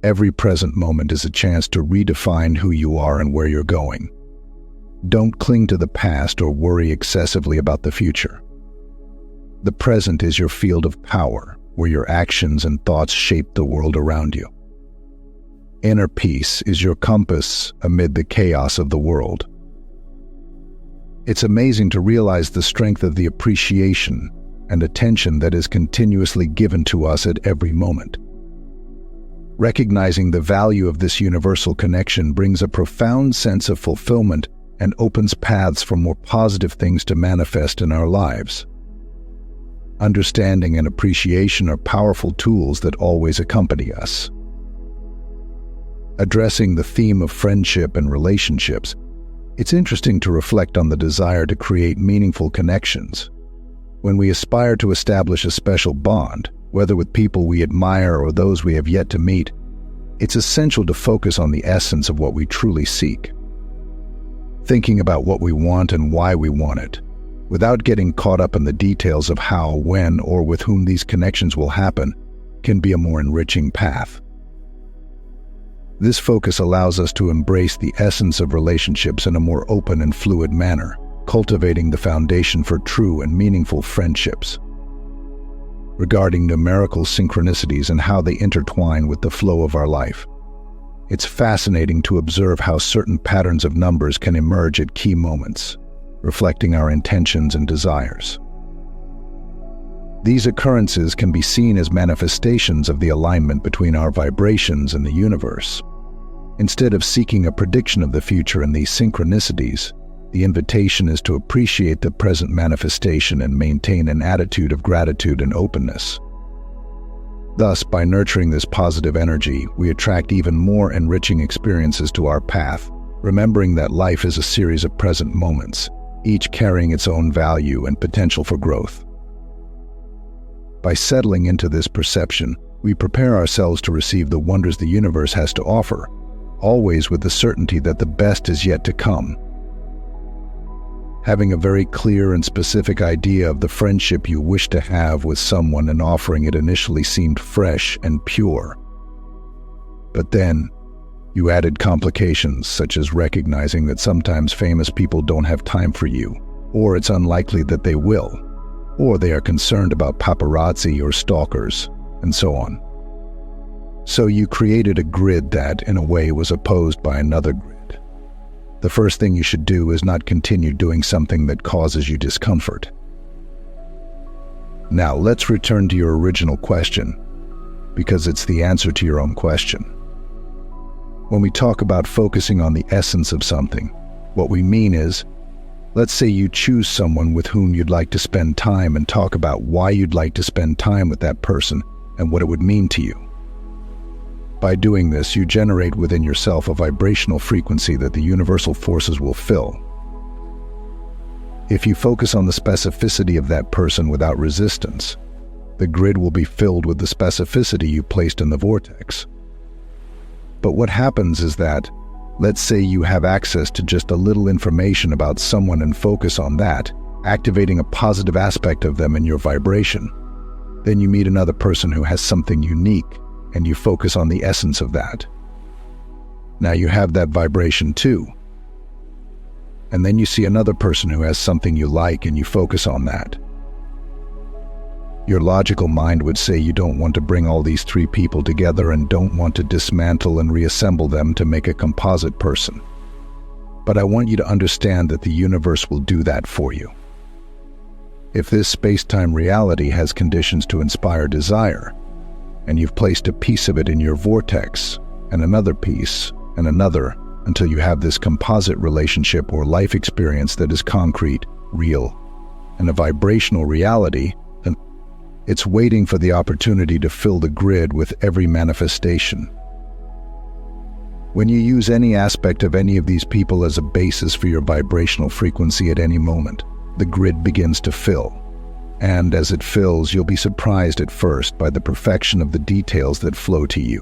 Every present moment is a chance to redefine who you are and where you're going. Don't cling to the past or worry excessively about the future. The present is your field of power, where your actions and thoughts shape the world around you. Inner peace is your compass amid the chaos of the world. It's amazing to realize the strength of the appreciation and attention that is continuously given to us at every moment. Recognizing the value of this universal connection brings a profound sense of fulfillment and opens paths for more positive things to manifest in our lives. Understanding and appreciation are powerful tools that always accompany us. Addressing the theme of friendship and relationships, it's interesting to reflect on the desire to create meaningful connections. When we aspire to establish a special bond, whether with people we admire or those we have yet to meet, it's essential to focus on the essence of what we truly seek. Thinking about what we want and why we want it, without getting caught up in the details of how, when, or with whom these connections will happen, can be a more enriching path. This focus allows us to embrace the essence of relationships in a more open and fluid manner, cultivating the foundation for true and meaningful friendships. Regarding numerical synchronicities and how they intertwine with the flow of our life, it's fascinating to observe how certain patterns of numbers can emerge at key moments, reflecting our intentions and desires. These occurrences can be seen as manifestations of the alignment between our vibrations and the universe. Instead of seeking a prediction of the future in these synchronicities, the invitation is to appreciate the present manifestation and maintain an attitude of gratitude and openness. Thus, by nurturing this positive energy, we attract even more enriching experiences to our path, remembering that life is a series of present moments, each carrying its own value and potential for growth. By settling into this perception, we prepare ourselves to receive the wonders the universe has to offer, always with the certainty that the best is yet to come. Having a very clear and specific idea of the friendship you wish to have with someone and offering it initially seemed fresh and pure. But then, you added complications such as recognizing that sometimes famous people don't have time for you, or it's unlikely that they will, or they are concerned about paparazzi or stalkers, and so on. So you created a grid that, in a way, was opposed by another grid. The first thing you should do is not continue doing something that causes you discomfort. Now, let's return to your original question, because it's the answer to your own question. When we talk about focusing on the essence of something, what we mean is, let's say you choose someone with whom you'd like to spend time and talk about why you'd like to spend time with that person and what it would mean to you. By doing this, you generate within yourself a vibrational frequency that the universal forces will fill. If you focus on the specificity of that person without resistance, the grid will be filled with the specificity you placed in the vortex. But what happens is that, let's say you have access to just a little information about someone and focus on that, activating a positive aspect of them in your vibration. Then you meet another person who has something unique, and you focus on the essence of that. Now you have that vibration too. And then you see another person who has something you like and you focus on that. Your logical mind would say you don't want to bring all these three people together and don't want to dismantle and reassemble them to make a composite person. But I want you to understand that the universe will do that for you. If this space-time reality has conditions to inspire desire, and you've placed a piece of it in your vortex, and another piece, and another, until you have this composite relationship or life experience that is concrete, real, and a vibrational reality, then it's waiting for the opportunity to fill the grid with every manifestation. When you use any aspect of any of these people as a basis for your vibrational frequency at any moment, the grid begins to fill. And as it fills, you'll be surprised at first by the perfection of the details that flow to you.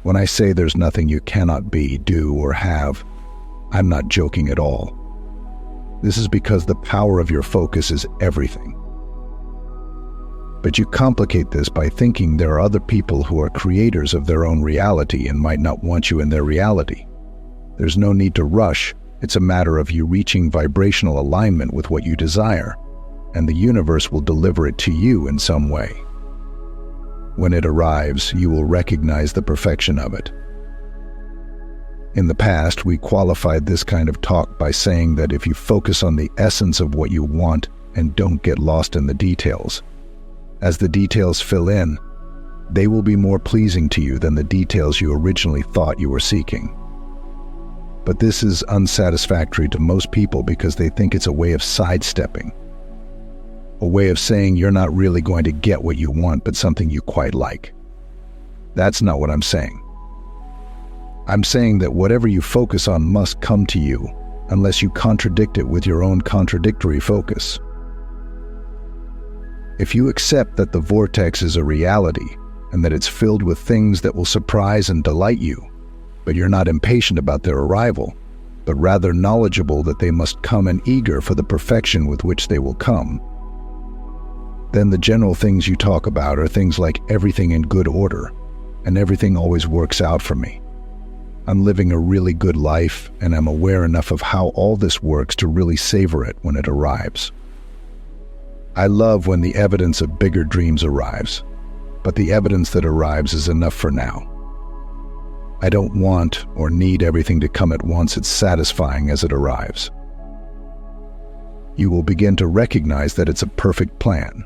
When I say there's nothing you cannot be, do, or have, I'm not joking at all. This is because the power of your focus is everything. But you complicate this by thinking there are other people who are creators of their own reality and might not want you in their reality. There's no need to rush. It's a matter of you reaching vibrational alignment with what you desire, and the universe will deliver it to you in some way. When it arrives, you will recognize the perfection of it. In the past, we qualified this kind of talk by saying that if you focus on the essence of what you want and don't get lost in the details, as the details fill in, they will be more pleasing to you than the details you originally thought you were seeking. But this is unsatisfactory to most people because they think it's a way of sidestepping, a way of saying you're not really going to get what you want, but something you quite like. That's not what I'm saying. I'm saying that whatever you focus on must come to you unless you contradict it with your own contradictory focus. If you accept that the vortex is a reality and that it's filled with things that will surprise and delight you, but you're not impatient about their arrival, but rather knowledgeable that they must come and eager for the perfection with which they will come, then the general things you talk about are things like everything in good order and everything always works out for me. I'm living a really good life and I'm aware enough of how all this works to really savor it when it arrives. I love when the evidence of bigger dreams arrives, but the evidence that arrives is enough for now. I don't want or need everything to come at once. It's satisfying as it arrives. You will begin to recognize that it's a perfect plan.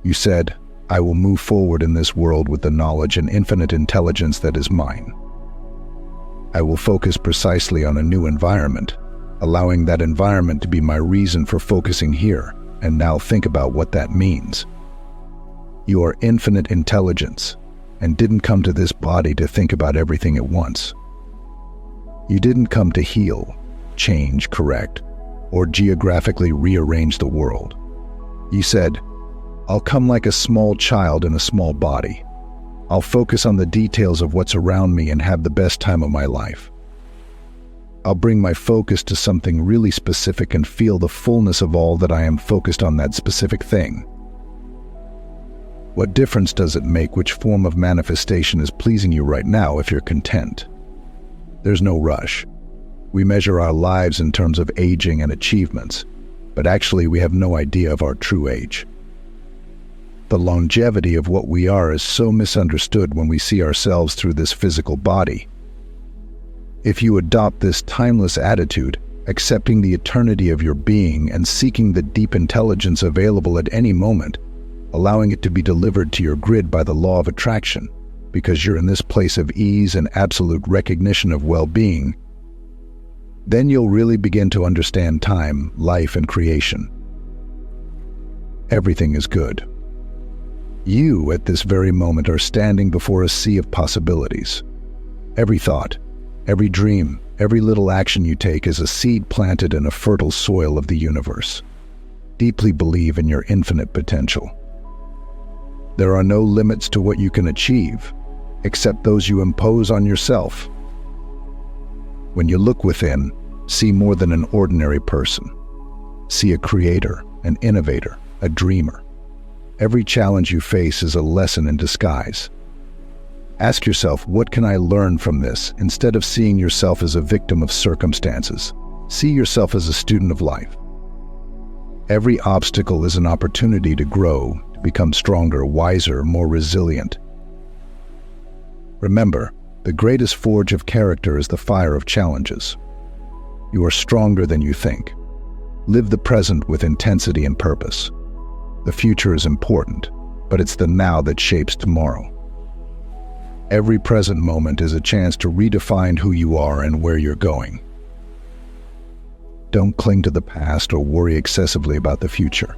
You said, I will move forward in this world with the knowledge and infinite intelligence that is mine. I will focus precisely on a new environment, allowing that environment to be my reason for focusing here. And now think about what that means. You are infinite intelligence and didn't come to this body to think about everything at once. You didn't come to heal, change, correct, or geographically rearrange the world. You said, I'll come like a small child in a small body. I'll focus on the details of what's around me and have the best time of my life. I'll bring my focus to something really specific and feel the fullness of all that I am focused on that specific thing. What difference does it make which form of manifestation is pleasing you right now if you're content? There's no rush. We measure our lives in terms of aging and achievements, but actually we have no idea of our true age. The longevity of what we are is so misunderstood when we see ourselves through this physical body. If you adopt this timeless attitude, accepting the eternity of your being and seeking the deep intelligence available at any moment, allowing it to be delivered to your grid by the law of attraction, because you're in this place of ease and absolute recognition of well-being, then you'll really begin to understand time, life, and creation. Everything is good. You, at this very moment, are standing before a sea of possibilities. Every thought, every dream, every little action you take is a seed planted in a fertile soil of the universe. Deeply believe in your infinite potential. There are no limits to what you can achieve, except those you impose on yourself. When you look within, see more than an ordinary person. See a creator, an innovator, a dreamer. Every challenge you face is a lesson in disguise. Ask yourself, what can I learn from this? Instead of seeing yourself as a victim of circumstances, see yourself as a student of life. Every obstacle is an opportunity to grow, to become stronger, wiser, more resilient. Remember, the greatest forge of character is the fire of challenges. You are stronger than you think. Live the present with intensity and purpose. The future is important, but it's the now that shapes tomorrow. Every present moment is a chance to redefine who you are and where you're going. Don't cling to the past or worry excessively about the future.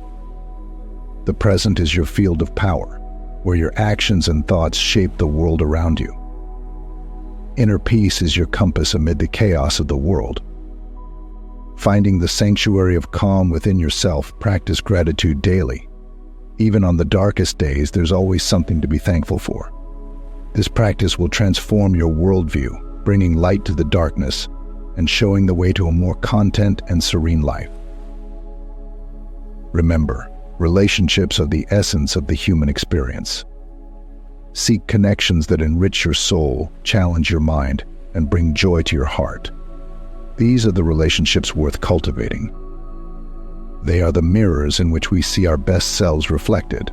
The present is your field of power, where your actions and thoughts shape the world around you. Inner peace is your compass amid the chaos of the world. Finding the sanctuary of calm within yourself, practice gratitude daily. Even on the darkest days, there's always something to be thankful for. This practice will transform your worldview, bringing light to the darkness and showing the way to a more content and serene life. Remember, Relationships are the essence of the human experience. Seek connections that enrich your soul, challenge your mind, and bring joy to your heart. These are the relationships worth cultivating. They are the mirrors in which we see our best selves reflected.